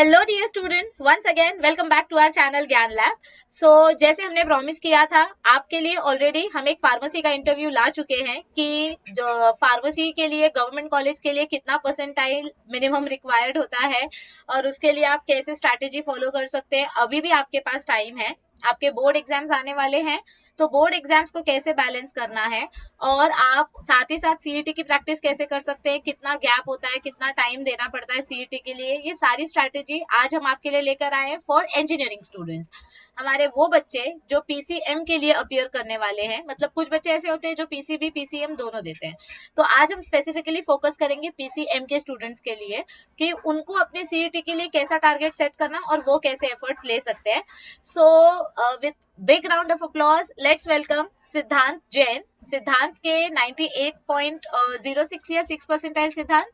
Hello dear students, once again welcome back to our channel Gyan lab. So जैसे हमने promise किया था आपके लिए, ऑलरेडी हम एक फार्मेसी का इंटरव्यू ला चुके हैं कि जो फार्मेसी के लिए गवर्नमेंट कॉलेज के लिए कितना परसेंटाइल मिनिमम रिक्वायर्ड होता है और उसके लिए आप कैसे स्ट्रैटेजी फॉलो कर सकते हैं। अभी भी आपके पास टाइम है, आपके बोर्ड एग्जाम्स आने वाले हैं, तो बोर्ड एग्जाम्स को कैसे बैलेंस करना है और आप साथ ही साथ सीईटी की प्रैक्टिस कैसे कर सकते हैं, कितना गैप होता है, कितना टाइम देना पड़ता है सीईटी के लिए, ये सारी स्ट्रैटेजी आज हम आपके लिए लेकर आए हैं फॉर इंजीनियरिंग स्टूडेंट्स। हमारे वो बच्चे जो पीसीएम के लिए अपियर करने वाले हैं, मतलब कुछ बच्चे ऐसे होते हैं जो पीसीबी पीसीएम दोनों देते हैं, तो आज हम स्पेसिफिकली फोकस करेंगे पीसीएम के स्टूडेंट्स के लिए कि उनको अपने सीईटी के लिए कैसा टारगेट सेट करना और वो कैसे एफर्ट्स ले सकते हैं। So with big round of applause let's welcome सिद्धांत जैन। सिद्धांत के 98.06 या 6 परसेंटाइल सिद्धांत।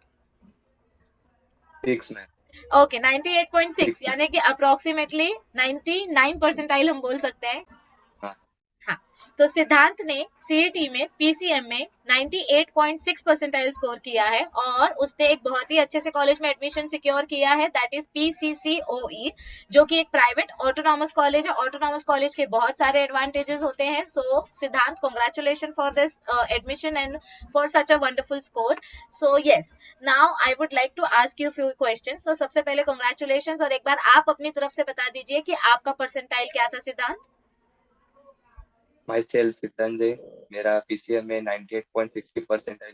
6 में। ओके, 98.6 6 में। यानी कि अप्रोक्सीमेटली 99 परसेंटाइल हम बोल सकते हैं। हाँ। हाँ, तो सिद्धांत ने सीईटी में पीसीएम में 98.6 परसेंटाइल स्कोर किया है और उसने एक बहुत ही अच्छे से कॉलेज में एडमिशन सिक्योर किया है, दैट इज पीसीसीओई, जो कि एक प्राइवेट ऑटोनॉमस कॉलेज है। ऑटोनॉमस कॉलेज के बहुत सारे एडवांटेजेस होते हैं। So Siddhant, congratulation for this admission and for such a wonderful score. So yes, now I would like to ask you few questions. तो सबसे पहले कांग्रेचुलेशन, और एक बार आप अपनी तरफ से बता दीजिए कि आपका परसेंटाइल क्या था सिद्धांत। माई सेल्फ सिद्धांत जय, मेरा पीसीएम में 98.60% है।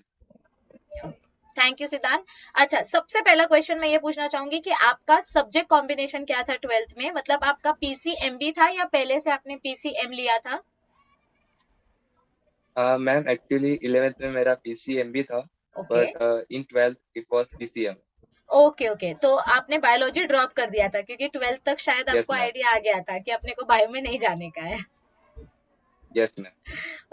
थैंक यू सिद्धांत। अच्छा, सबसे पहला क्वेश्चन मैं ये पूछना चाहूंगी कि आपका सब्जेक्ट कॉम्बिनेशन क्या था ट्वेल्थ में, मतलब आपका पीसीएमबी था या पहले से आपने पीसीएम लिया था। मैम एक्चुअली 11th में मेरा पीसीएम भी था, okay but in 12th it was PCM. Okay okay, तो आपने बायोलॉजी ड्रॉप कर दिया था क्योंकि ट्वेल्थ तक शायद यस आपको मैम। आइडिया आ गया था कि अपने को बायो में नहीं जाने का है। Yes ma'am.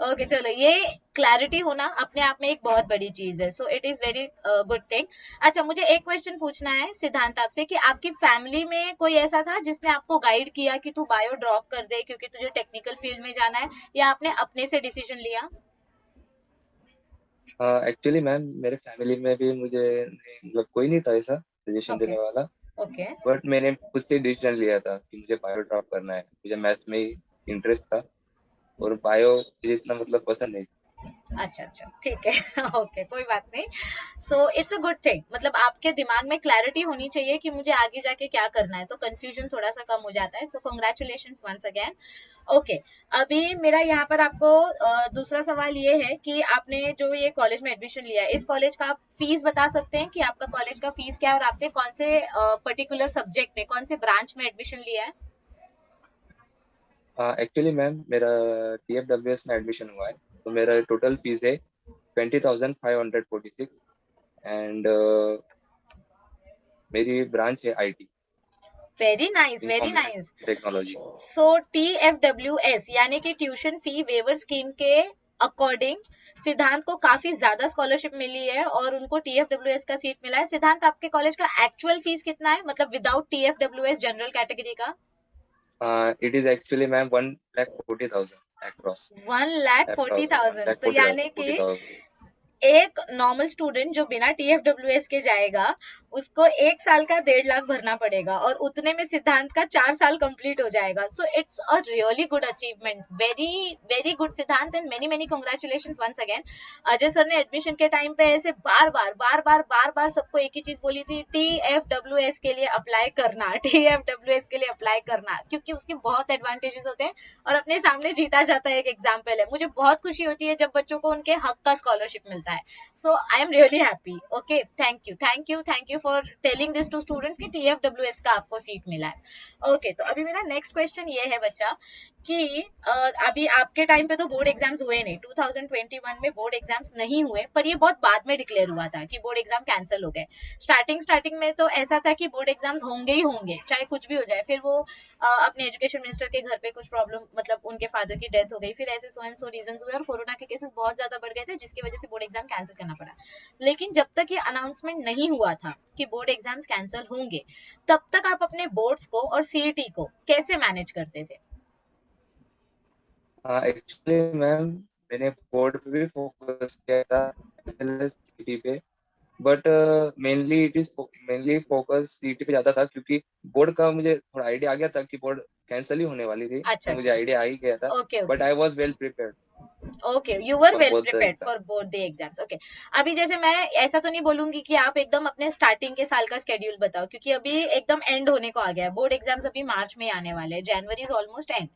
ओके चलो, ये क्लैरिटी होना अपने आप में एक बहुत बड़ी चीज है, so it is very good thing. अच्छा, मुझे एक क्वेश्चन पूछना है सिद्धांत आपसे कि आपकी फैमिली में कोई ऐसा था जिसने आपको गाइड किया कि तू बायो ड्रॉप कर दे क्योंकि तुझे टेक्निकल फील्ड में जाना है, या आपने अपने से डिसीजन लिया। एक्चुअली मैम मेरे फैमिली में भी मुझे मतलब कोई नहीं था ऐसा सजेशन ओके देने वाला, ओके। बट मैंने खुद से डिसीजन लिया था कि मुझे बायो ड्रॉप करना है। मुझे मैथ्स में ही इंटरेस्ट था और बायो मुझे इतना मतलब पसंद नहीं। अच्छा अच्छा, ठीक है ओके, कोई बात नहीं। सो इट्स अ गुड थिंग, मतलब आपके दिमाग में क्लैरिटी होनी चाहिए कि मुझे आगे जाके क्या करना है, तो कंफ्यूजन थोड़ा सा कम हो जाता है। So congratulation once again. Okay, अभी मेरा यहाँ पर आपको दूसरा सवाल ये है कि आपने जो ये कॉलेज में एडमिशन लिया है, इस कॉलेज का आप फीस बता सकते हैं कि आपका कॉलेज का फीस क्या है और आपने कौन से पर्टिकुलर सब्जेक्ट में, कौन से ब्रांच में एडमिशन लिया है। एक्चुअली मैम मेरा टीएफडब्ल्यूएस में एडमिशन हुआ है, तो मेरा टोटल फीस है 20,546 एंड मेरी ब्रांच है IT, very nice very information nice. Technology. So TFWS यानी कि ट्यूशन फी वेवर स्कीम के अकॉर्डिंग सिद्धांत को काफी ज्यादा स्कॉलरशिप मिली है और उनको TFWS का सीट मिला है। सिद्धांत, आपके कॉलेज का एक्चुअल फीस कितना है, मतलब विदाउट TFWS जनरल कैटेगरी का। It is actually ma'am 1,40,000 across. 1,40,000, तो यानी कि 40,000। एक नॉर्मल स्टूडेंट जो बिना TFWS के जाएगा उसको 1 साल का 1.5 लाख भरना पड़ेगा और उतने में सिद्धांत का 4 साल कंप्लीट हो जाएगा। So it's a really good achievement, very very good Siddhant, and many many congratulation once again. Ajay sir ने एडमिशन के टाइम पे ऐसे बार बार सबको एक ही चीज बोली थी, TFWS के लिए अप्लाई करना, TFWS के लिए अप्लाई करना, क्योंकि उसके बहुत एडवांटेजेस होते हैं और अपने सामने जीता जाता है। एक एग्जाम्पल है, मुझे बहुत खुशी होती है जब बच्चों को उनके हक का स्कॉलरशिप मिलता है। So I am really happy. Okay, thank you thank you thank you for telling this to students कि TFWS का आपको सीट मिला है। ओके, तो अभी मेरा नेक्स्ट क्वेश्चन ये है बच्चा कि अभी आपके टाइम पे तो बोर्ड एग्जाम्स हुए नहीं, 2021 में बोर्ड एग्जाम्स नहीं हुए, पर ये बहुत बाद में डिक्लेयर हुआ था कि बोर्ड एग्जाम कैंसिल हो गए। स्टार्टिंग में तो ऐसा था कि बोर्ड एग्जाम्स होंगे ही होंगे चाहे कुछ भी हो जाए, फिर वो अपने एजुकेशन मिनिस्टर के घर पे कुछ प्रॉब्लम, मतलब उनके फादर की डेथ हो गई, फिर ऐसे सो एंड सो रीजन हुए और कोरोना के केसेस बहुत ज्यादा बढ़ गए थे जिसकी वजह से बोर्ड एग्जाम कैंसिल करना पड़ा। लेकिन जब तक ये अनाउंसमेंट नहीं हुआ था कि बोर्ड एग्जाम्स कैंसिल होंगे, तब तक आप अपने बोर्ड्स को और सीईटी को कैसे मैनेज करते थे। एक्चुअली मैम मैंने बोर्ड पे भी फोकस किया था एज वेल एज सीटी पे, but mainly it is mainly focus CET पे ज्यादा था, क्योंकि बोर्ड का मुझे थोड़ा आइडिया आ गया था कि बोर्ड कैंसिल ही होने वाली थी, अच्छा तो मुझे अच्छा। आइडिया आ ही गया था। Okay but okay. I was well prepared okay, you were for well both the prepared exam. For both the exams. Okay, अभी जैसे मैं ऐसा तो नहीं बोलूंगी कि आप एकदम अपने स्टार्टिंग के साल का स्केड्यूल बताओ, क्योंकि अभी एकदम एंड होने को आ गया है, बोर्ड एग्जाम्स अभी मार्च में आने वाले हैं, January is almost end.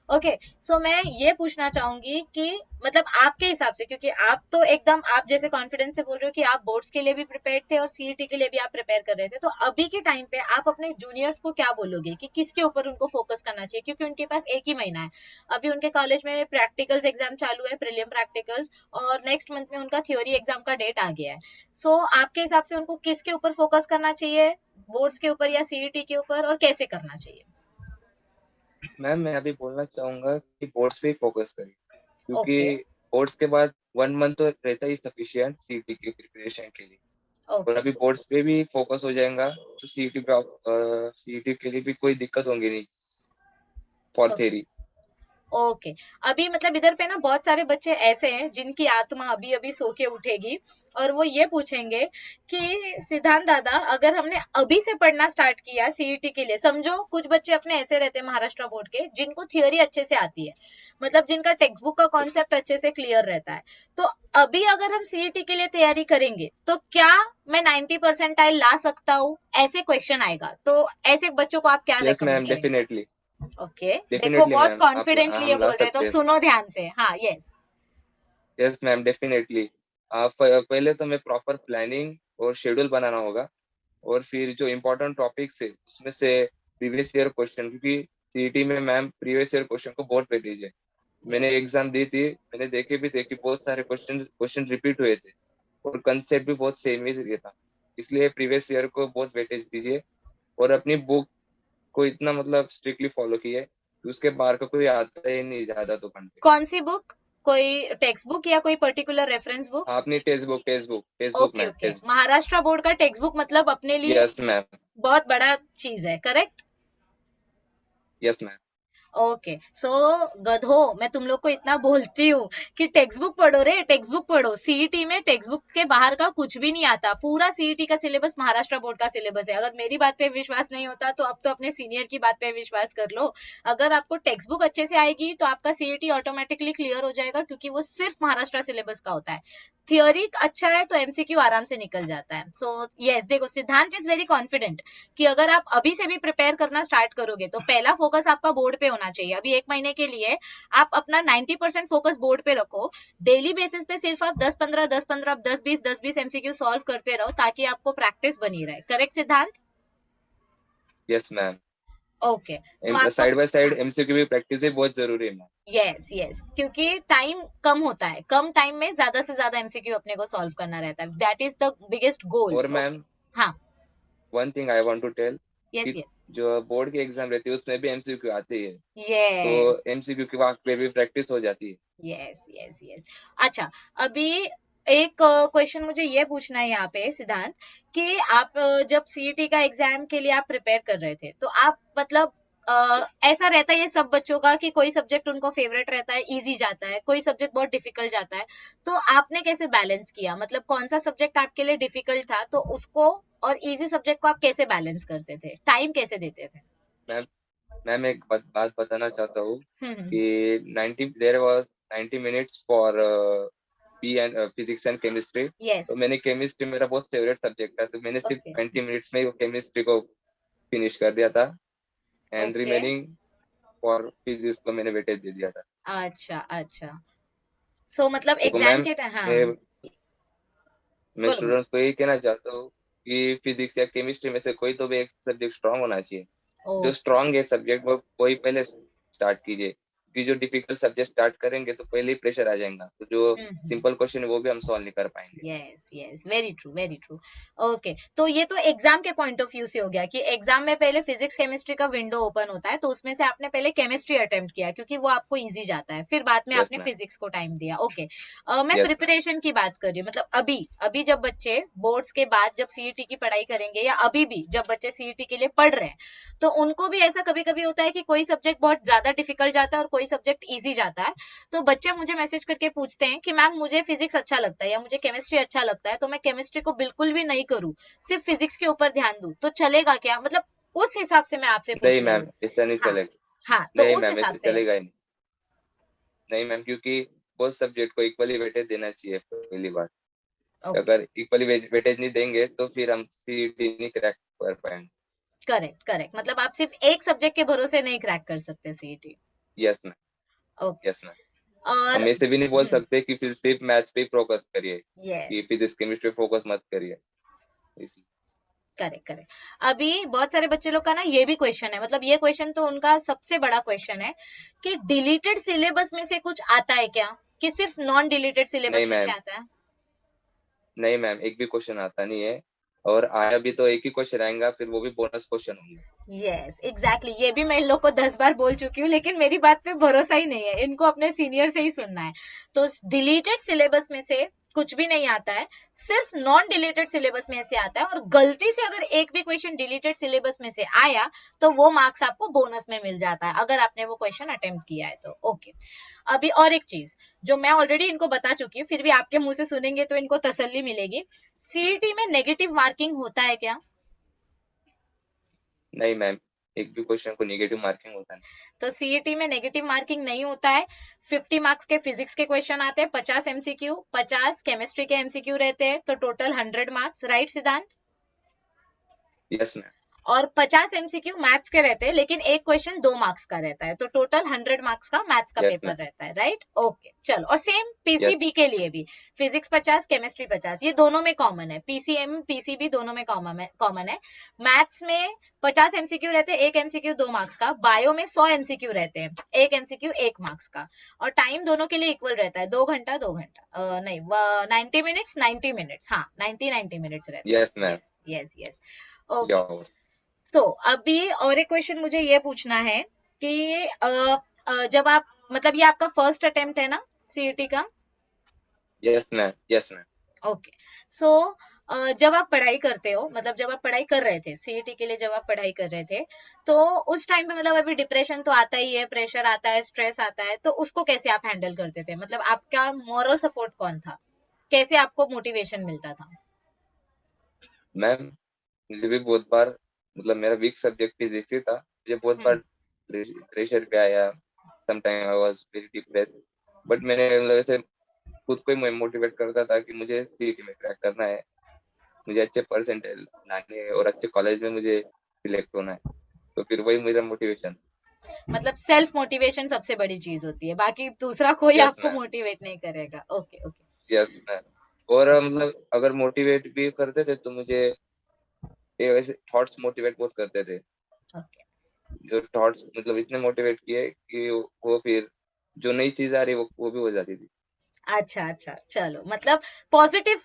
Okay, so मैं ये पूछना चाहूंगी कि मतलब आपके हिसाब से, क्योंकि आप तो एकदम आप जैसे कॉन्फिडेंस से बोल रहे हो कि आप बोर्ड्स के लिए भी प्रिपेयर थे और सीईटी के लिए भी आप प्रिपेयर कर रहे थे, तो अभी के टाइम पे आप अपने जूनियर्स को क्या बोलोगे कि किसके ऊपर उनको फोकस करना चाहिए, क्योंकि उनके पास एक ही महीना है। अभी उनके कॉलेज में प्रैक्टिकल्स एग्जाम चालू है, प्रीलिम प्रैक्टिकल्स, और नेक्स्ट मंथ में उनका थ्योरी एग्जाम का डेट आ गया है। सो आपके हिसाब से उनको किसके ऊपर फोकस करना चाहिए, बोर्ड्स के ऊपर या सीईटी के ऊपर, और कैसे करना चाहिए? मैम मैं अभी बोलना चाहूंगा कि बोर्ड्स पे ही फोकस करिए, क्योंकि ओके बोर्ड्स के बाद 1 मंथ तो रहता ही सफिशियंट सीईटी की प्रिपरेशन के लिए। और ओके अभी बोर्ड्स पे भी फोकस हो जाएगा तो सीईटी पे सीईटी के लिए भी कोई दिक्कत होंगी नहीं फॉर ओके थेरी। ओके। अभी मतलब इधर पे ना बहुत सारे बच्चे ऐसे हैं जिनकी आत्मा अभी अभी सो के उठेगी, और वो ये पूछेंगे कि सिद्धांत दादा, अगर हमने अभी से पढ़ना स्टार्ट किया सीईटी के लिए, समझो कुछ बच्चे अपने ऐसे रहते हैं महाराष्ट्र बोर्ड के जिनको थियोरी अच्छे से आती है, मतलब जिनका टेक्स्ट बुक का कॉन्सेप्ट अच्छे से क्लियर रहता है, तो अभी अगर हम सीईटी के लिए तैयारी करेंगे तो क्या मैं 90 परसेंटाइल ला सकता हूँ, ऐसे क्वेश्चन आएगा, तो ऐसे बच्चों को आप क्या यस रेकमेंड मैम, करेंगे? डेफिनेटली। ओके, देखो डेफिनेटली बहुत मैम, आप कॉन्फिडेंटली ये हम ला बोल रहे हैं, तो सकते हैं। सुनो ध्यान से। हाँ, यस। Yes ma'am, definitely. आप पहले तो मैं प्रॉपर प्लानिंग और शेड्यूल बनाना होगा, और फिर जो इम्पोर्टेंट टॉपिक्स है उसमें से प्रीवियस ईयर क्वेश्चन, क्योंकि सीईटी में मैम प्रीवियस ईयर क्वेश्चन को बहुत वेटेज है। मैंने यस एग्जाम दी थी, मैंने देखे भी थे कि बहुत सारे क्वेश्चन क्वेश्चन रिपीट हुए थे, और कंसेप्ट भी बहुत सेम ही था। इसलिए प्रीवियस ईयर को बहुत वेटेज दीजिए, और अपनी बुक को इतना मतलब स्ट्रिक्टली फॉलो किए कि उसके बाहर का कोई आता ही नहीं ज्यादा तो कंटेंट। कौन सी बुक? कोई टेक्स्ट बुक या कोई पर्टिकुलर रेफरेंस बुक? हाँ, अपनी text book okay ma'am, okay, text book. Maharashtra board का टेक्स्ट बुक मतलब अपने लिए यस मैम। बहुत बड़ा चीज है, करेक्ट? Yes ma'am. ओके, सो गधो, मैं तुम लोग को इतना बोलती हूँ कि टेक्स्ट बुक पढ़ो रे, टेक्स्ट बुक पढ़ो। सीईटी में टेक्स्ट बुक के बाहर का कुछ भी नहीं आता, पूरा सीईटी का सिलेबस महाराष्ट्र बोर्ड का सिलेबस है। अगर मेरी बात पे विश्वास नहीं होता तो अब तो अपने सीनियर की बात पे विश्वास कर लो। अगर आपको टेक्स्ट बुक अच्छे से आएगी तो आपका सीईटी ऑटोमेटिकली क्लियर हो जाएगा, क्योंकि वो सिर्फ महाराष्ट्र सिलेबस का होता है। थियोरी अच्छा है तो एमसीक्यू आराम से निकल जाता है। सो यस, देखो सिद्धांत इज वेरी कॉन्फिडेंट कि अगर आप अभी से भी प्रिपेयर करना स्टार्ट करोगे तो पहला फोकस आपका बोर्ड पे होना चाहिए। अभी एक महीने के लिए आप अपना 90% फोकस बोर्ड पे रखो। डेली बेसिस पे सिर्फ आप 10-15 10-15 10-20 10-20 एमसीक्यू सॉल्व करते रहो, ताकि आपको प्रैक्टिस बनी रहे। करेक्ट सिद्धांत? Yes ma'am. ओके, तो आपका साइड बाय साइड हाँ, एमसीक्यू भी प्रैक्टिस भी बहुत जरूरी है मैम। यस यस, क्योंकि टाइम कम होता है, कम टाइम में ज्यादा से ज्यादा एमसीक्यू अपने को सॉल्व करना रहता है, that is the biggest goal. और ओके, मैम, हाँ, one thing I want to tell yes कि यस जो बोर्ड की एग्जाम रहती है उसमें भी एमसीक्यू आती है, तो यस एमसीक्यू के वक्त पे भी प्रैक्टिस हो जाती है। Yes yes yes. अच्छा, अभी एक क्वेश्चन मुझे ये पूछना है यहाँ पे सिद्धांत, कि आप जब सीईटी का एग्जाम के लिए आप प्रिपेयर कर रहे थे, तो आप मतलब ऐसा रहता है ये सब बच्चों का कि कोई सब्जेक्ट उनको फेवरेट रहता है, इजी जाता है, कोई सब्जेक्ट बहुत डिफिकल्ट जाता है, तो आपने कैसे बैलेंस किया, मतलब कौन सा सब्जेक्ट आपके लिए डिफिकल्ट था तो उसको, और इजी सब्जेक्ट को आप कैसे बैलेंस करते थे, टाइम कैसे देते थे? मैम, मैम एक बात बताना चाहता हूँ हम्म। कि 90 there was 90 minutes for P and physics and chemistry. Yes. तो मैंने केमिस्ट्री मेरा बहुत फेवरेट सब्जेक्ट था, तो मैंने सिर्फ ओके 20 मिनट्स में ही वो केमिस्ट्री को फिनिश कर दिया था, and okay. Remaining for physics को मैंने वेटेज दे दिया था। अच्छा अच्छा, सो मतलब तो एग्जाम मैम, के टाइम, हाँ, मैं बोलो बोलो। स्टूडेंट्स को यही कहना चाहता हूँ कि फिजिक्स या केमिस्ट्री में से कोई तो भी एक सब्जेक्ट स्ट्रांग होना चाहिए। जो ओके। स्ट्रांग है सब्जेक्ट वो कोई पहले स्टार्ट कीजिए, कि जो डिफिकल्ट सब्जेक्ट स्टार्ट करेंगे तो पहले ही प्रेशर आ जाएगा, तो जो हम्म। सिंपल क्वेश्चन है वो भी हम सॉल्व नहीं कर पाएंगे। Yes yes, very true very true. Okay, तो ये तो एग्जाम के पॉइंट ऑफ व्यू से हो गया कि एग्जाम में पहले फिजिक्स केमिस्ट्री का विंडो ओपन होता है, तो उसमें से आपने पहले केमिस्ट्री अटेम्प्ट किया क्योंकि वो आपको इजी जाता है, फिर बाद में यस आपने मैम। फिजिक्स को टाइम दिया। ओके, मैं यस मैम। प्रिपरेशन की बात कर रही हूँ, मतलब अभी अभी जब बच्चे बोर्ड्स के बाद जब सीईटी की पढ़ाई करेंगे, या अभी भी जब बच्चे सीईटी के लिए पढ़ रहे हैं, तो उनको भी ऐसा कभी कभी होता है कि कोई सब्जेक्ट बहुत ज्यादा डिफिकल्ट जाता है और कोई सब्जेक्ट इजी जाता है, तो बच्चे मुझे मैसेज करके पूछते हैं कि मैम मुझे फिजिक्स अच्छा लगता है या मुझे केमिस्ट्री अच्छा लगता है, तो मैं केमिस्ट्री को बिल्कुल भी नहीं करूँ, सिर्फ फिजिक्स के ऊपर ध्यान दूं, तो चलेगा क्या? मतलब उस हिसाब से मैं आपसे नहीं पूछ रही मैम, हूँ। ऐसा नहीं हाँ चलेगा। हाँ, तो नहीं उस मैम, हिसाब ऐसे से। चलेगा ही नहीं। नहीं मैम, क्योंकि बहुत सब्जेक्ट को इक्वली वेटेज देना चाहिए पहली बात। ओके, अगर इक्वली वेटेज नहीं देंगे तो फिर हम सीईटी नहीं क्रैक कर पाएंगे। करेक्ट करेक्ट, मतलब आप सिर्फ एक सब्जेक्ट के भरोसे नहीं क्रैक कर सकते CET. Yes ma'am. Okay. Yes ma'am. और हम ऐसे भी नहीं बोल सकते कि फिर सिर्फ मैथ्स पे फोकस करिए, कि यस, फिजिक्स केमिस्ट्री पे फोकस मत करिए। इसलिए करेक्ट करेक्ट। अभी बहुत सारे बच्चे लोग का ना ये भी क्वेश्चन है, मतलब ये क्वेश्चन तो उनका सबसे बड़ा क्वेश्चन है कि डिलीटेड सिलेबस में से कुछ आता है क्या, कि सिर्फ नॉन डिलीटेड सिलेबस नहीं में से मैम, आता है? नहीं मैम, एक भी क्वेश्चन आता नहीं है। और आया भी तो एक ही क्वेश्चन आएगा, फिर वो भी बोनस क्वेश्चन होंगे। यस एग्जैक्टली, ये भी मैं इन लोग को 10 बार बोल चुकी हूँ, लेकिन मेरी बात पे भरोसा ही नहीं है, इनको अपने सीनियर से ही सुनना है। तो डिलीटेड सिलेबस में से कुछ भी नहीं आता है, सिर्फ नॉन डिलीटेड सिलेबस में से आता है, और गलती से अगर एक भी क्वेश्चन डिलीटेड सिलेबस में से आया तो वो मार्क्स आपको बोनस में मिल जाता है, अगर आपने वो क्वेश्चन अटेम्प्ट किया है तो। ओके। अभी और एक चीज जो मैं ऑलरेडी इनको बता चुकी हूँ, फिर भी आपके मुंह से सुनेंगे तो इनको तसल्ली मिलेगी, सीईटी में नेगेटिव मार्किंग होता है क्या? नहीं मैम, एक भी क्वेश्चन को निगेटिव मार्किंग होता नहीं। तो सीईटी में नेगेटिव मार्किंग नहीं होता है। 50 मार्क्स के फिजिक्स के क्वेश्चन आते हैं, 50 एमसीक्यू, 50 केमिस्ट्री के एमसीक्यू रहते हैं, तो टोटल 100 मार्क्स, राइट सिद्धांत? Yes ma'am. और 50 एमसीक्यू मैथ्स के रहते हैं, लेकिन एक क्वेश्चन 2 मार्क्स का रहता है, तो टोटल 100 मार्क्स का मैथ्स का यस पेपर मैम। रहता है, राइट? ओके चलो, और सेम यस। पीसीबी के लिए भी फिजिक्स 50, केमिस्ट्री 50, ये दोनों में कॉमन है, पीसीएम पीसीबी दोनों में कॉमन है। मैथ्स में 50 एमसीक्यू रहते हैं, एक एमसीक्यू 2 मार्क्स का, बायो में 100 एमसीक्यू रहते हैं, एक एमसीक्यू 1 मार्क्स का, और टाइम दोनों के लिए इक्वल रहता है, 2 घंटा 2 घंटा, नहीं 90 मिनट्स 90 मिनट्स, हाँ 90 मिनट्स रहता है। Yes ma'am. Yes yes yes. या ओके। तो अभी और एक क्वेश्चन मुझे ये पूछना है कि जब आप, मतलब ये आपका फर्स्ट अटेम्प्ट है ना सीईटी का? Yes ma'am. Yes ma'am. Okay. So जब आप पढ़ाई करते हो, मतलब जब आप पढ़ाई कर रहे थे सीईटी के लिए, जब आप पढ़ाई कर रहे थे, तो उस टाइम पे मतलब अभी डिप्रेशन तो आता ही है, प्रेशर आता है, स्ट्रेस आता है, तो उसको कैसे आप हैंडल करते थे? मतलब आपका मॉरल सपोर्ट कौन था, कैसे आपको मोटिवेशन मिलता था? मैम, मुझे भी बहुत बार, मतलब मेरा वीक सब्जेक्ट फिजिक्स ही था, मुझे बहुत बार हम्म। प्रेशर पे आया। Sometime I was very depressed, but मैंने मतलब ऐसे खुद को ही मोटिवेट करता था कि मुझे सीईटी में क्रैक करना है, मुझे अच्छे परसेंटेज लाने हैं और अच्छे कॉलेज में मुझे सिलेक्ट होना है। तो फिर वही मेरा मोटिवेशन। मतलब सेल्फ मोटिवेशन सबसे बड़ी चीज होती है, बाकी दूसरा कोई यस आपको मैम। मोटिवेट नहीं करेगा। Okay okay. Yes ma'am. और मतलब अगर मोटिवेट भी करते थे तो मुझे ये ऐसे थॉट्स मोटिवेट बहुत करते थे। ओके। जो थॉट्स मतलब इतने मोटिवेट किए कि वो फिर जो नई चीज आ रही वो भी हो जाती थी। अच्छा अच्छा, चलो, मतलब पॉजिटिव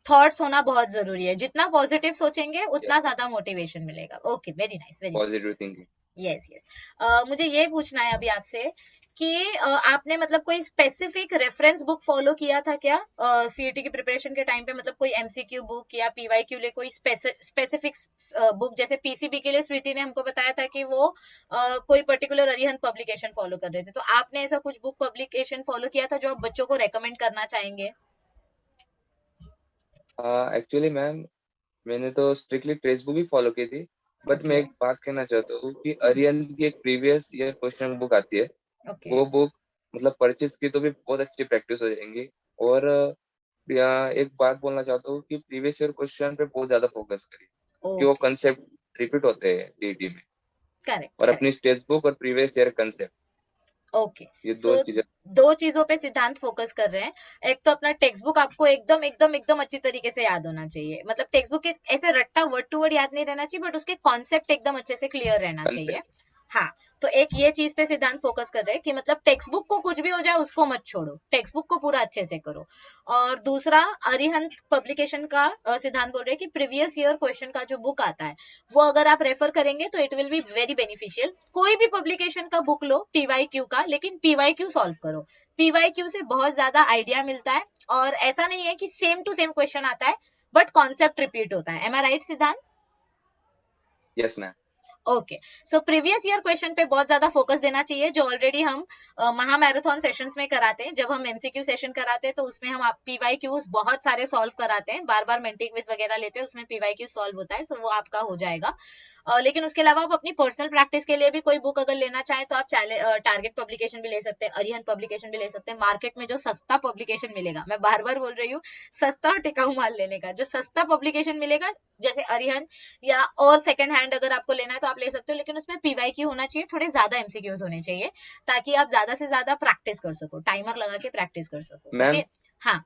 थॉट्स होना बहुत जरूरी है, जितना पॉजिटिव सोचेंगे उतना ज्यादा मोटिवेशन मिलेगा। Okay, very nice very nice. Positive thinking. Yes yes. मुझे ये पूछना है अभी आपसे कि आपने मतलब कोई स्पेसिफिक रेफरेंस बुक फॉलो किया था क्या सीईटी की प्रिपरेशन के टाइम पे? मतलब कोई एमसीक्यू बुक या पीवाईक्यू लिए कोई स्पेसिफिक बुक, जैसे पीसीबी के लिए स्वीटी ने हमको बताया था कि वो कोई पर्टिकुलर अरिहंत पब्लिकेशन फॉलो कर रहे थे, तो आपने ऐसा कुछ बुक पब्लिकेशन फॉलो किया था जो आप बच्चों को रेकमेंड करना चाहेंगे? एक्चुअली मैम, मैंने तो स्ट्रिक्टली टेक्स्ट बुक ही फॉलो की थी। बट मैं ओके। एक बात कहना चाहता हूँ कि अरिहंत की एक प्रीवियस ईयर क्वेश्चन बुक आती है, ओके वो बुक मतलब परचेज की तो भी बहुत अच्छी प्रैक्टिस हो जाएंगी। और एक बात बोलना चाहता हूँ कि प्रीवियस ईयर क्वेश्चन पे बहुत ज्यादा फोकस करिए, कि वो ओके। कंसेप्ट रिपीट होते हैं सीईटी में। करेक्ट और करेक्ट। अपनी टेक्स्ट बुक और प्रीवियस ईयर कंसेप्ट, ओके। ये सो दो चीजें। दो चीजों पे सिद्धांत फोकस कर रहे हैं। एक तो अपना टेक्स्ट बुक आपको एकदम एकदम एकदम अच्छी तरीके से याद होना चाहिए, मतलब टेक्स्ट बुक ऐसे रट्टा वर्ड टू वर्ड याद नहीं रहना चाहिए, बट उसके कॉन्सेप्ट एकदम अच्छे से क्लियर रहना चाहिए। कंसेप्ट। हाँ। तो एक ये चीज पे सिद्धांत फोकस कर रहे हैं कि मतलब टेक्स्ट बुक को कुछ भी हो जाए उसको मत छोड़ो, टेक्स्ट बुक को पूरा अच्छे से करो। और दूसरा, अरिहंत पब्लिकेशन का सिद्धांत बोल रहे हैं कि प्रीवियस ईयर क्वेश्चन का जो बुक आता है वो अगर आप रेफर करेंगे तो it will be very beneficial. कोई भी पब्लिकेशन का बुक लो पीवाईक्यू का, लेकिन पीवाईक्यू सॉल्व करो, पीवाईक्यू से बहुत ज्यादा आइडिया मिलता है, और ऐसा नहीं है कि सेम टू सेम क्वेश्चन आता है, बट कॉन्सेप्ट रिपीट होता है। एम आई राइट सिद्धांत? Yes ma'am. Okay, so previous year question पे बहुत ज्यादा फोकस देना चाहिए, जो ऑलरेडी हम महा मैराथन सेशंस में कराते हैं। जब हम एमसीक्यू सेशन कराते हैं तो उसमें हम पीवाईक्यूज बहुत सारे सॉल्व कराते हैं, बार बार मेंटी क्विज वगैरह लेते हैं, उसमें पीवाईक्यू सॉल्व होता है, सो वो आपका हो जाएगा। लेकिन उसके अलावा आप अपनी पर्सनल प्रैक्टिस के लिए भी कोई बुक अगर लेना चाहें तो आप टारगेट पब्लिकेशन भी ले सकते हैं, अरिहंत पब्लिकेशन भी ले सकते हैं। मार्केट में जो सस्ता पब्लिकेशन मिलेगा, मैं बार बार बोल रही हूँ, सस्ता और टिकाऊ माल लेने का, जो सस्ता पब्लिकेशन मिलेगा जैसे अरिहंत या और सेकंड हैंड अगर आपको लेना है तो आप ले सकते हो, लेकिन उसमें पीवाईक्यू होना चाहिए, थोड़े ज्यादा एमसीक्यूज होने चाहिए, ताकि आप ज्यादा से ज्यादा प्रैक्टिस कर सको, टाइमर लगा के प्रैक्टिस कर सको। मैम ओके, हाँ,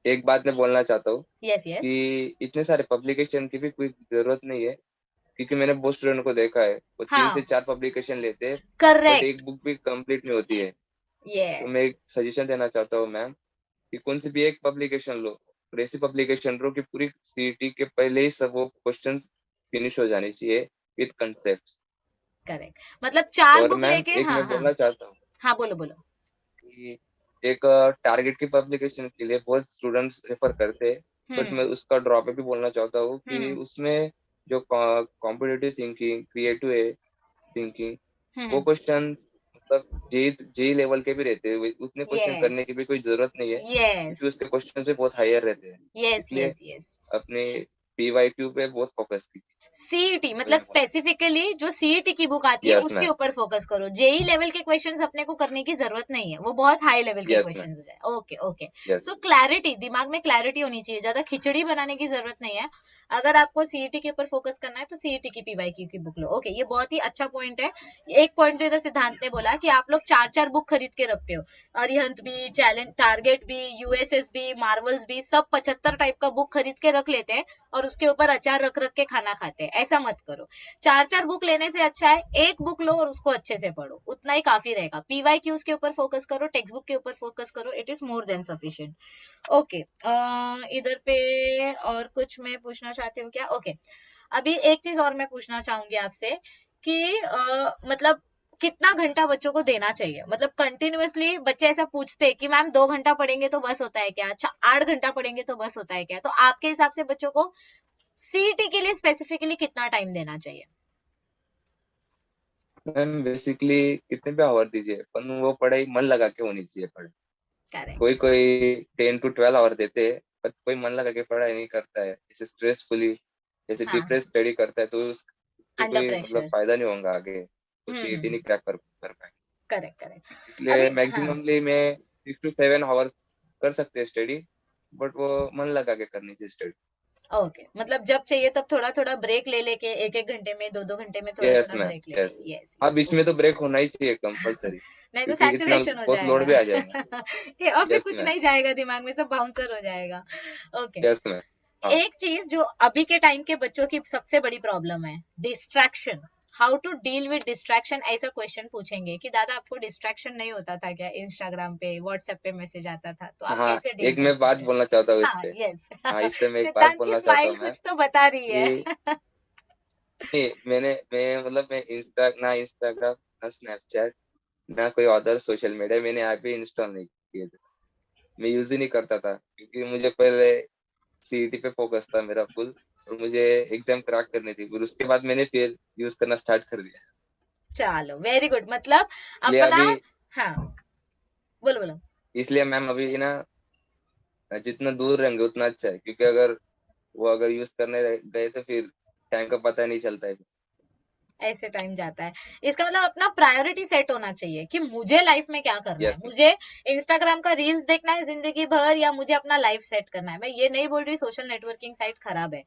एक बात मैं बोलना चाहता हूँ यस यस, कि इतने सारे पब्लिकेशन की भी कोई जरूरत नहीं है, क्योंकि मैंने बहुत स्टूडेंट को देखा है वो 3 से 4 हाँ, पब्लिकेशन लेते हैं, बट करेक्ट, एक बुक भी कंप्लीट नहीं होती है। तो मैं यस, एक सजेशन देना चाहता हूँ मैम कि कौन सी भी एक पब्लिकेशन लो, और ऐसी पब्लिकेशन लो कि पूरी सीईटी के पहले ही सब वो क्वेश्चन फिनिश हो जाने चाहिए विद कंसेप्ट। करेक्ट, मतलब 4 और बुक मैम लेके, एक हाँ मैं हाँ, बोलना चाहता हूँ हाँ बोलो बोलो, कि एक टारगेट की पब्लिकेशन के लिए बहुत स्टूडेंट्स रेफर करते हैं, बट हम्म मैं उसका ड्रॉबैक भी बोलना चाहता हूँ कि हम्म उसमें जो कॉम्पिटिटिव थिंकिंग, क्रिएटिव थिंकिंग, वो हम्म, क्वेश्चन मतलब जे जे लेवल के भी रहते हैं, उतने क्वेश्चन यस करने की भी कोई जरूरत नहीं है, यस क्योंकि उसके क्वेश्चन से बहुत हायर रहते हैं। यस इसलिए यस यस, अपने पीवाईक्यू पे बहुत फोकस कीजिए। सीईटी तो मतलब मैं बोलता स्पेसिफिकली जो सीईटी की बुक आती हूँ है यस उसके मैम, ऊपर फोकस करो, जेई लेवल के क्वेश्चंस अपने को करने की जरूरत नहीं है, वो बहुत हाई लेवल के यस मैम, क्वेश्चंस हो जाए। Okay okay, yes. So clarity, दिमाग में क्लैरिटी होनी चाहिए, ज्यादा खिचड़ी बनाने की जरूरत नहीं है। अगर आपको सीईटी के ऊपर फोकस करना है तो सीईटी की पीवाईक्यू की बुक लो। ओके, ये बहुत ही अच्छा पॉइंट है। एक पॉइंट जो इधर सिद्धांत ने बोला कि आप लोग 4 4 बुक खरीद के रखते हो, अरिहंत भी, चैलेंज, टारगेट भी, यूएसएस भी, मार्वल्स भी, सब 75 टाइप का बुक खरीद के रख लेते हैं और उसके ऊपर अचार रख रख के खाना खाते हैं। ऐसा मत करो, 4 4 बुक लेने से अच्छा है एक बुक लो और उसको अच्छे से पढ़ो, उतना ही काफी रहेगा। पीवाईक्यूज के ऊपर फोकस करो, टेक्स्ट बुक के ऊपर फोकस करो, it is more than sufficient. Okay, इधर पे और कुछ मैं पूछना चाहती हूँ क्या? ओके, अभी एक चीज और मैं पूछना चाहूंगी आपसे कि मतलब कितना घंटा बच्चों को देना चाहिए? मतलब कंटिन्यूअसली बच्चे ऐसा पूछते हैं कि मैम 2 घंटा पढ़ेंगे तो बस होता है क्या? अच्छा, 8 घंटा पढ़ेंगे तो बस होता है क्या? तो आपके हिसाब से बच्चों को सीईटी के लिए स्पेसिफिकली कितना टाइम देना चाहिए? मैम बेसिकली कितने भी आवर दीजिए, पर वो पढ़ाई मन लगा के होनी चाहिए पढ़ाई। कोई करेक्ट, कोई 10 to 12 आवर देते हैं, पर कोई मन लगा के पढ़ाई नहीं करता है, जैसे स्ट्रेसफुली, जैसे हाँ हाँ, डिप्रेस स्टडी करता है, तो उससे अंडर कोई मतलब प्रेशर, फायदा नहीं होगा आगे, तो सीईटी हम्म, नहीं क्रैक कर पाए। करेक्ट करेक्ट, इसलिए अभी हाँ, मैक्सिममली मैं 6 to 7 आवर्स कर सकते हैं स्टडी, बट वो मन लगा के करनी चाहिए स्टडी। ओके, मतलब जब चाहिए तब थोड़ा थोड़ा ब्रेक ले लेके, एक एक घंटे में, 2 2 घंटे में थोड़ा यस थोड़ा मैम, ब्रेक यस। लेके, यस हाँ, यस, बीच में तो ओके, ब्रेक होना ही चाहिए कंपलसरी, नहीं तो क्योंकि इतना सैचुरेशन हो बहुत लोड जाएगा। भी आ जाएगा। ये और फिर यस कुछ मैम, नहीं जाएगा दिमाग में, सब बाउंसर हो जाएगा। Okay, yes ma'am. हाँ एक चीज जो अभी के टाइम के बच्चों की सबसे बड़ी प्रॉब्लम है, distraction. How to deal with distraction, ऐसा क्वेश्चन पूछेंगे कि दादा आपको डिस्ट्रैक्शन नहीं होता था क्या? इंस्टाग्राम पे, व्हाट्सएप पे मैसेज आता था, तो आप हाँ, कैसे डील एक मैं करते बात थे? बोलना चाहता हूँ इस हाँ, पे। यस। हाँ, इस पे मैं एक बात सिद्धांत की बोलना चाहता स्माइल हूँ मैम कुछ तो बता रही है। कि नहीं, मैं मतलब मैं इंस्टाग्राम, ना स्नैपचैट, ना कोई अदर सोशल मीडिया मैंने ऐप भी इंस्टॉल नहीं किए थे। मैं यूज ही नहीं करता था, क्योंकि मुझे पहले सीईटी पे फोकस था मेरा फुल, और मुझे एग्जाम क्रैक करनी थी, फिर उसके बाद मैंने फिर यूज करना स्टार्ट कर दिया। चलो, वेरी गुड, मतलब इसलिए अपना, अभी हाँ, बोलो बोलो, इसलिए मैम अभी ना जितना दूर रहेंगे उतना अच्छा है, क्योंकि अगर वो अगर यूज करने गए तो फिर टाइम का पता नहीं चलता है। ऐसे टाइम जाता है। इसका मतलब अपना प्रायोरिटी सेट होना चाहिए कि मुझे लाइफ में क्या करना है, यस मैम, मुझे इंस्टाग्राम का रील्स देखना है जिंदगी भर, या मुझे अपना लाइफ सेट करना है। मैं ये नहीं बोल रही सोशल नेटवर्किंग साइट खराब है,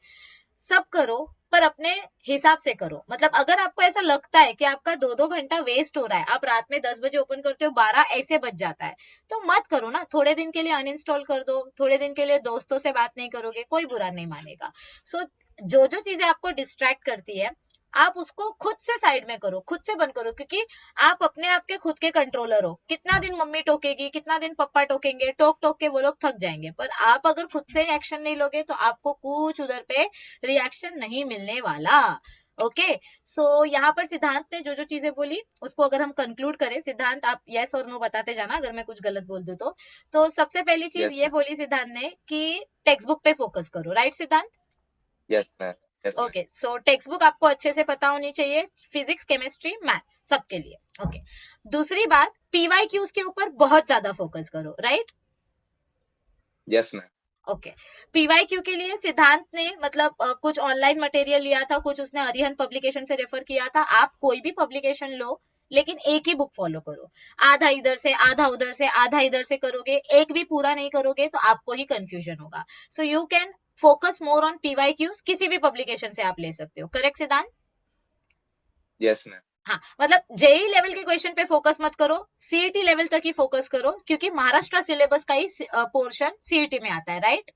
सब करो, पर अपने हिसाब से करो। मतलब अगर आपको ऐसा लगता है कि आपका 2 2 घंटा वेस्ट हो रहा है, आप रात में 10 बजे ओपन करते हो, 12 ऐसे बज जाता है, तो मत करो ना, थोड़े दिन के लिए अनइंस्टॉल कर दो, थोड़े दिन के लिए दोस्तों से बात नहीं करोगे, कोई बुरा नहीं मानेगा। सो जो जो चीजें आपको डिस्ट्रैक्ट करती है, आप उसको खुद से साइड में करो, खुद से बंद करो, क्योंकि आप अपने आप के खुद के कंट्रोलर हो। कितना दिन मम्मी टोकेगी, कितना दिन पापा टोकेंगे, टोक टोक के वो लोग थक जाएंगे, पर आप अगर खुद से एक्शन नहीं लोगे तो आपको कुछ उधर पे रिएक्शन नहीं मिलने वाला। ओके, सो यहाँ पर सिद्धांत ने जो जो चीजें बोली उसको अगर हम कंक्लूड करें, सिद्धांत आप यस और नो बताते जाना अगर मैं कुछ गलत बोल दूं तो सबसे पहली चीज यस ये मैम, बोली सिद्धांत ने कि टेक्स्ट बुक पे फोकस करो, राइट सिद्धांत? Yes ma'am, Yes, ma'am. Okay, सो टेक्स्ट बुक आपको अच्छे से पता होनी चाहिए, फिजिक्स, केमिस्ट्री, मैथ्स सबके लिए। ओके, दूसरी बात, पीवाई क्यूज के ऊपर बहुत ज्यादा फोकस करो, right? Yes, ma'am. Okay, PY Q के लिए सिद्धांत ने मतलब कुछ ऑनलाइन मटेरियल लिया था, कुछ उसने अरिहंत पब्लिकेशन से रेफर किया था। आप कोई भी पब्लिकेशन लो, लेकिन एक ही बुक फॉलो करो। आधा इधर से, आधा उधर से, आधा इधर से करोगे, एक भी पूरा नहीं करोगे तो आपको ही कंफ्यूजन होगा। So you can focus more on PY Qs, किसी भी पब्लिकेशन से आप ले सकते हो, करेक्ट सिद्धांत? Yes, ma'am. हाँ, मतलब जेई लेवल के क्वेश्चन पे फोकस मत करो, सीईटी लेवल तक ही फोकस करो, क्योंकि महाराष्ट्र सिलेबस का ही पोर्शन सीईटी में आता है, राइट?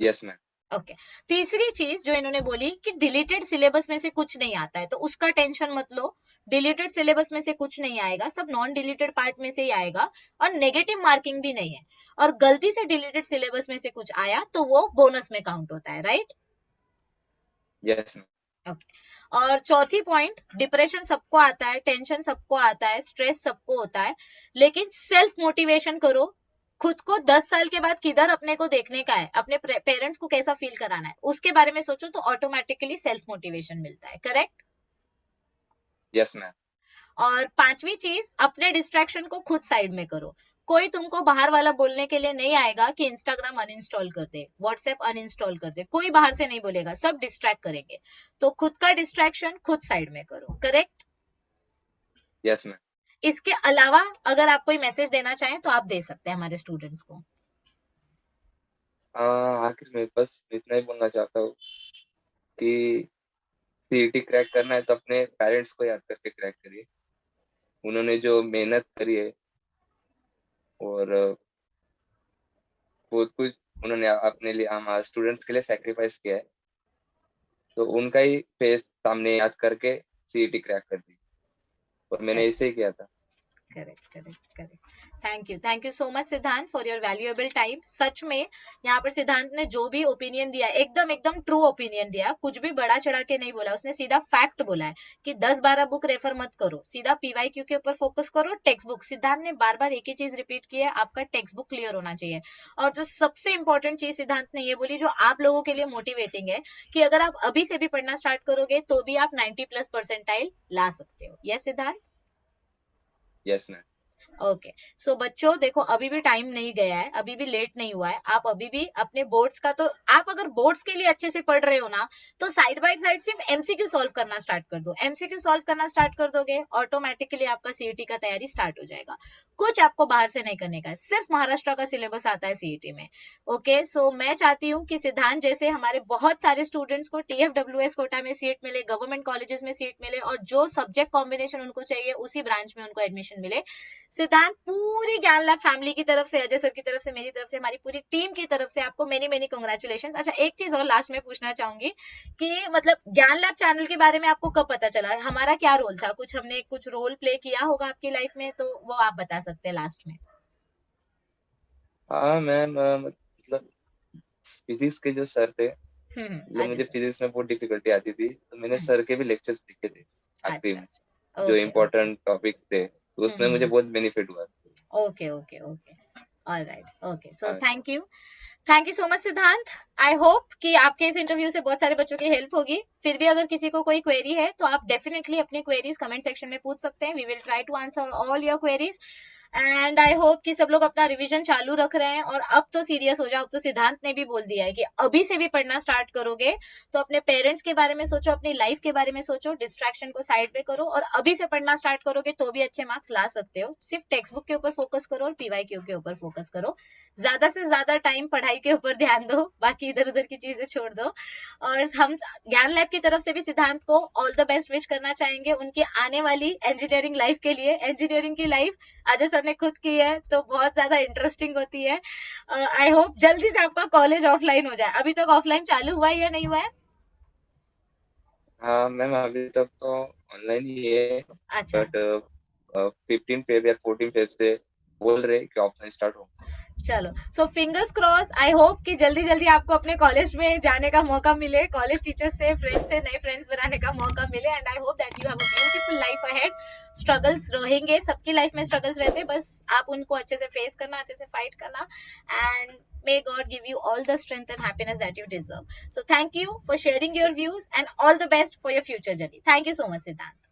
Yes, ma'am. ओके, तीसरी चीज जो इन्होंने बोली कि डिलीटेड सिलेबस में से कुछ नहीं आता है, तो उसका टेंशन मत लो। डिलीटेड सिलेबस में से कुछ नहीं आएगा, सब नॉन डिलीटेड पार्ट में से ही आएगा, और नेगेटिव मार्किंग भी नहीं है। और गलती से डिलीटेड सिलेबस में से कुछ आया तो वो बोनस में काउंट होता है, राइट? Yes, ma'am. ओके, और चौथी पॉइंट, डिप्रेशन सबको आता है, टेंशन सबको आता है, स्ट्रेस सबको होता है, लेकिन सेल्फ मोटिवेशन करो। खुद को 10 साल के बाद किधर अपने को देखने का है, अपने पेरेंट्स को कैसा फील कराना है, उसके बारे में सोचो, तो ऑटोमेटिकली सेल्फ मोटिवेशन मिलता है, करेक्ट? Yes, ma'am. और पांचवी चीज, अपने डिस्ट्रैक्शन को खुद साइड में करो। कोई तुमको बाहर वाला बोलने के लिए नहीं आएगा कि इंस्टाग्राम अनइंस्टॉल कर दे, व्हाट्सएप अनइंस्टॉल कर दे, कोई बाहर से नहीं बोलेगा, सब डिस्ट्रैक्ट करेंगे। तो खुद का डिस्ट्रैक्शन खुद साइड में करो, करेक्ट? Yes, ma'am. इसके अलावा अगर आप कोई मैसेज देना चाहें तो आप दे सकते हैं हमारे स्टूडेंट्स को। आखिर में बस इतना ही बोलना चाहता हूँ कि सीईटी क्रैक करना है तो अपने पेरेंट्स को याद करके क्रैक करिए। उन्होंने जो मेहनत करी है और बहुत कुछ उन्होंने अपने लिए हमारे स्टूडेंट्स के लिए सैक्रिफाइस किया है, तो उनका ही फेस सामने याद करके सीईटी क्रैक कर दी, और मैंने ऐसे ही किया था। Correct, correct, correct. Thank you so much सिद्धांत फॉर योर वैल्यूएबल टाइम। सच में यहाँ पर सिद्धांत ने जो भी ओपिनियन दिया, एकदम एकदम ट्रू ओपिनियन दिया, कुछ भी बड़ा चढ़ा के नहीं बोला, उसने सीधा फैक्ट बोला है कि 10-12 बुक रेफर मत करो, सीधा पीवाईक्यू के ऊपर फोकस करो, टेक्स्ट बुक। सिद्धांत ने बार बार एक ही चीज रिपीट की है, आपका टेक्स्ट बुक क्लियर होना चाहिए। और जो सबसे इंपॉर्टेंट चीज सिद्धांत ने ये बोली, जो आप लोगों के लिए मोटिवेटिंग है, कि अगर आप अभी से भी पढ़ना स्टार्ट करोगे तो भी आप 90+% ला सकते हो। यस सिद्धांत? Yes ma'am. ओके, सो बच्चों देखो, अभी भी टाइम नहीं गया है, अभी भी लेट नहीं हुआ है, आप अभी भी अपने बोर्ड्स का, तो आप अगर बोर्ड्स के लिए अच्छे से पढ़ रहे हो ना, तो साइड बाय साइड सिर्फ एमसीक्यू सॉल्व करना स्टार्ट कर दो। एमसीक्यू सॉल्व करना स्टार्ट कर दोगे, ऑटोमेटिकली आपका सीईटी का तैयारी स्टार्ट हो जाएगा। कुछ आपको बाहर से नहीं करने का है, सिर्फ महाराष्ट्र का सिलेबस आता है सीईटी में। ओके, सो मैं चाहती हूँ कि सिद्धांत जैसे हमारे बहुत सारे स्टूडेंट्स को टीएफडब्ल्यूएस कोटा में सीट मिले, गवर्नमेंट कॉलेजेस में सीट मिले, और जो सब्जेक्ट कॉम्बिनेशन उनको चाहिए उसी ब्रांच में उनको एडमिशन मिले। सिद्धांत, पूरी ज्ञान लैब फैमिली की तरफ से, अजय सर की तरफ से, मेरी तरफ से, हमारी पूरी टीम की तरफ से आपको मेनी मेनी कांग्रेचुलेशंस। अच्छा, एक चीज और लास्ट में पूछना चाहूंगी कि मतलब ज्ञान लैब चैनल के बारे में आपको कब पता चला, हमारा क्या रोल था, कुछ हमने कुछ रोल प्ले किया होगा आपकी लाइफ में, तो वो आप बता सकते हैं लास्ट में। हाँ मैम, मतलब फिजिक्स के जो सर थे, मतलब अजय मुझे सर। फिजिक्स में बहुत डिफिकल्टी आती थी, तो मैंने सर के भी लेक्चर्स देखे थे आखिरी अच्छा में, अच्छा, जो ओके ओके। इम्पोर्टेंट टॉपिक्स थे, तो उसमें मुझे बहुत बेनिफिट हुआ। Okay okay okay, alright, okay, so हाँ। थैंक यू सो मच सिद्धांत। आई होप कि आपके इस इंटरव्यू से बहुत सारे बच्चों की हेल्प होगी। फिर भी अगर किसी को कोई क्वेरी है तो आप डेफिनेटली अपनी क्वेरीज कमेंट सेक्शन में पूछ सकते हैं, we will try to answer all your queries. And I hope कि सब लोग अपना रिवीजन चालू रख रहे हैं, और अब तो सीरियस हो जाओ। अब तो सिद्धांत ने भी बोल दिया है कि अभी से भी पढ़ना स्टार्ट करोगे तो अपने पेरेंट्स के बारे में सोचो, अपनी लाइफ के बारे में सोचो, डिस्ट्रैक्शन को साइड पे करो, और अभी से पढ़ना स्टार्ट करोगे तो भी अच्छे मार्क्स ला सकते हो। सिर्फ टेक्स्ट बुक के ऊपर फोकस करो और पीवाईक्यू के ऊपर फोकस करो, ज्यादा से ज्यादा टाइम पढ़ाई के ऊपर ध्यान दो, बाकी इधर उधर की चीजें छोड़ दो। और हम ज्ञान लैब की तरफ से भी सिद्धांत को ऑल द बेस्ट विश करना चाहेंगे उनकी आने वाली इंजीनियरिंग लाइफ के लिए। इंजीनियरिंग की लाइफ अजय सर ने खुद की है, तो बहुत ज्यादा इंटरेस्टिंग होती है। आई होप जल्दी से आपका कॉलेज ऑफलाइन हो जाए। अभी तक ऑफलाइन चालू हुआ है या नहीं हुआ है? हाँ मैम, अभी तक तो ऑनलाइन ही है, अच्छा, बट 15 फेब या 14 फेब से बोल रहे कि ऑफलाइन स्टार्ट हो। चलो, सो फिंगर्स क्रॉस, आई होप कि जल्दी जल्दी आपको अपने कॉलेज में जाने का मौका मिले, कॉलेज टीचर्स से नए फ्रेंड्स बनाने का मौका मिले, and I hope that you have a beautiful life ahead. Struggles रहेंगे, सबकी लाइफ में स्ट्रगल्स रहते हैं, बस आप उनको अच्छे से फेस करना, अच्छे से फाइट करना, and may God give you all the strength and happiness that you deserve. So thank you for sharing your views and all the best for your future journey. Thank you so much, Siddhant.